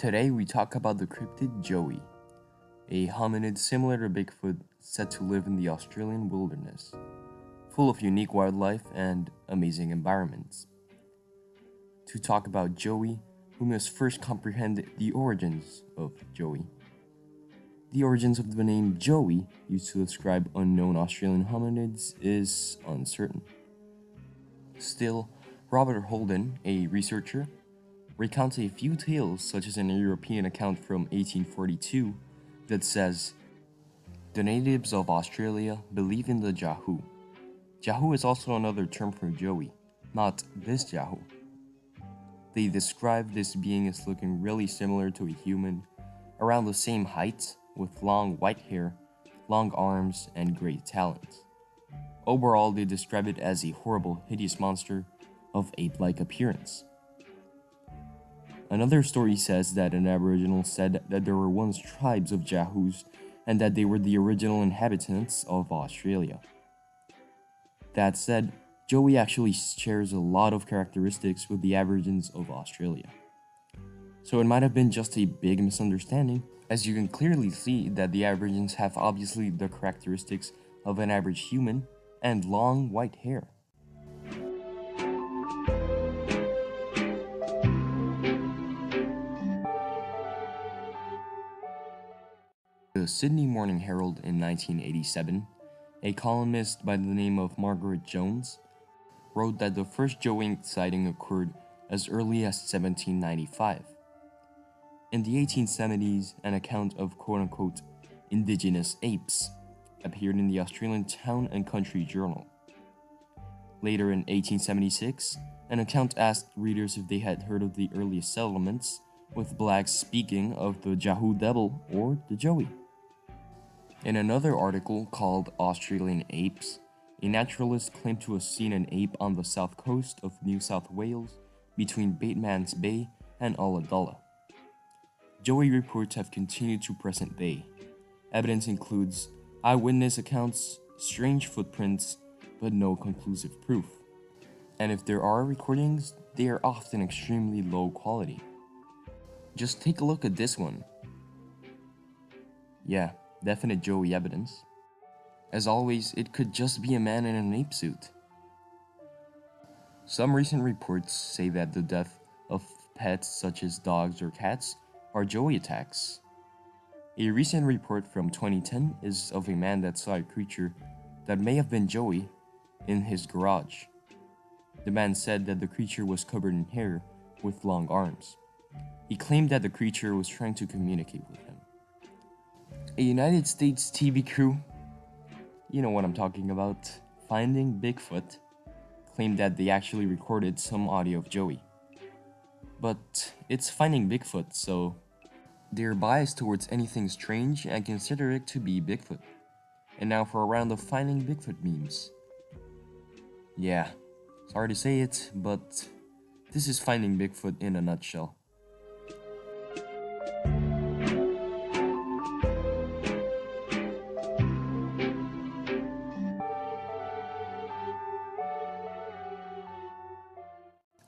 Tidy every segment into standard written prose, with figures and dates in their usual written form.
Today we talk about the cryptid Yowie, a hominid similar to Bigfoot said to live in the Australian wilderness, full of unique wildlife and amazing environments. To talk about Yowie, we must first comprehend the origins of Yowie. The origins of the name Yowie, used to describe unknown Australian hominids, is uncertain. Still, Robert Holden, a researcher, recounts a few tales, such as an European account from 1842 that says, "The natives of Australia believe in the Jahu. Jahu is also another term for Yowie, not this Jahu. They describe this being as looking really similar to a human, around the same height, with long white hair, long arms, and great talons. Overall, they describe it as a horrible, hideous monster of ape-like appearance." Another story says that an Aboriginal said that there were once tribes of Jahus and that they were the original inhabitants of Australia. That said, Yowie actually shares a lot of characteristics with the Aborigines of Australia. So it might have been just a big misunderstanding, as you can clearly see that the Aborigines have obviously the characteristics of an average human and long white hair. The Sydney Morning Herald in 1987, a columnist by the name of Margaret Jones wrote that the first Yowie sighting occurred as early as 1795. In the 1870s, an account of quote-unquote Indigenous Apes appeared in the Australian Town and Country Journal. Later in 1876, an account asked readers if they had heard of the earliest settlements, with blacks speaking of the Jahu Devil or the Yowie. In another article called Australian Apes, a naturalist claimed to have seen an ape on the south coast of New South Wales between Batemans Bay and Ulladulla. Yowie reports have continued to present day. Evidence includes eyewitness accounts, strange footprints, but no conclusive proof. And if there are recordings, they are often extremely low quality. Just take a look at this one. Yeah, definite Yowie evidence. As always, it could just be a man in an ape suit. Some recent reports say that the death of pets such as dogs or cats are Yowie attacks. A recent report from 2010 is of a man that saw a creature that may have been Yowie in his garage. The man said that the creature was covered in hair with long arms. He claimed that the creature was trying to communicate with him. A United States TV crew, you know what I'm talking about, Finding Bigfoot, claimed that they actually recorded some audio of Yowie. But it's Finding Bigfoot, so they're biased towards anything strange and consider it to be Bigfoot. And now for a round of Finding Bigfoot memes. Yeah, sorry to say it, but this is Finding Bigfoot in a nutshell.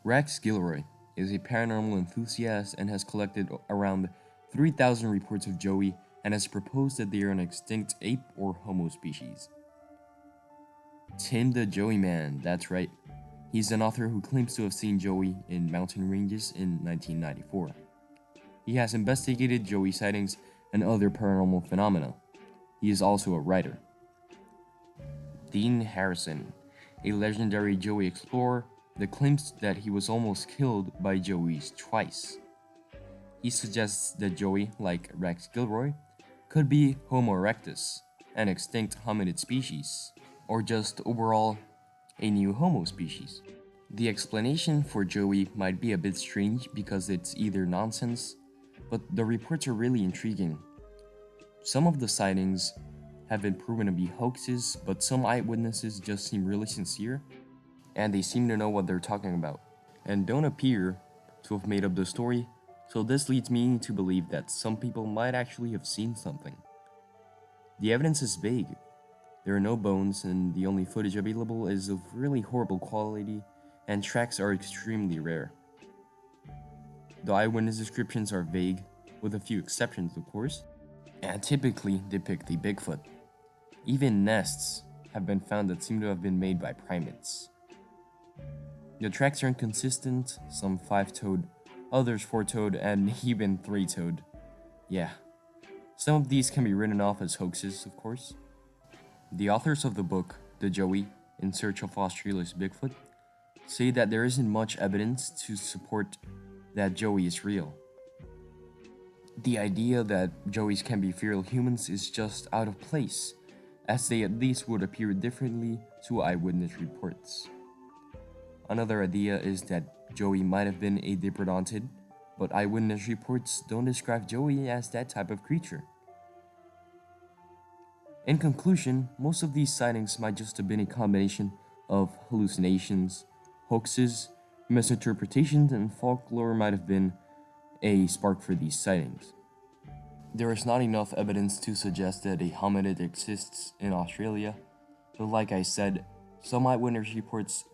Rex Gilroy is a paranormal enthusiast and has collected around 3,000 reports of Yowie and has proposed that they are an extinct ape or homo species. Tim the Yowie Man, that's right. He's an author who claims to have seen Yowie in mountain ranges in 1994. He has investigated Yowie sightings and other paranormal phenomena. He is also a writer. Dean Harrison, a legendary Yowie explorer that claims that he was almost killed by Yowies twice. He suggests that Yowie, like Rex Gilroy, could be Homo erectus, an extinct hominid species, or just overall a new Homo species. The explanation for Yowie might be a bit strange because it's either nonsense, but the reports are really intriguing. Some of the sightings have been proven to be hoaxes, but some eyewitnesses just seem really sincere, and they seem to know what they're talking about, and don't appear to have made up the story, so this leads me to believe that some people might actually have seen something. The evidence is vague. There are no bones, and the only footage available is of really horrible quality, and tracks are extremely rare. The eyewitness descriptions are vague, with a few exceptions of course, and typically depict the Bigfoot. Even nests have been found that seem to have been made by primates. The tracks are inconsistent, some 5-toed, others 4-toed, and even 3-toed. Yeah, some of these can be written off as hoaxes, of course. The authors of the book, The Joey, In Search of Australia's Bigfoot, say that there isn't much evidence to support that Joey is real. The idea that Joeys can be feral humans is just out of place, as they at least would appear differently to eyewitness reports. Another idea is that Joey might have been a diprotodonted, but eyewitness reports don't describe Joey as that type of creature. In conclusion, most of these sightings might just have been a combination of hallucinations, hoaxes, misinterpretations, and folklore might have been a spark for these sightings. There is not enough evidence to suggest that a hominid exists in Australia, but like I said, some eyewitness reports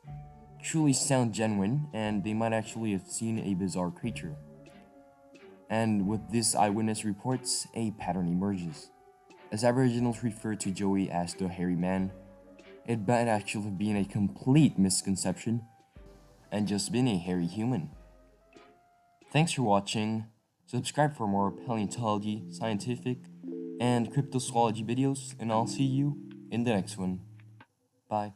truly sound genuine and they might actually have seen a bizarre creature. And with these eyewitness reports, a pattern emerges. As Aboriginals refer to Joey as the hairy man, it might actually have been a complete misconception and just been a hairy human. Thanks for watching. Subscribe for more paleontology, scientific, and cryptozoology videos, and I'll see you in the next one. Bye.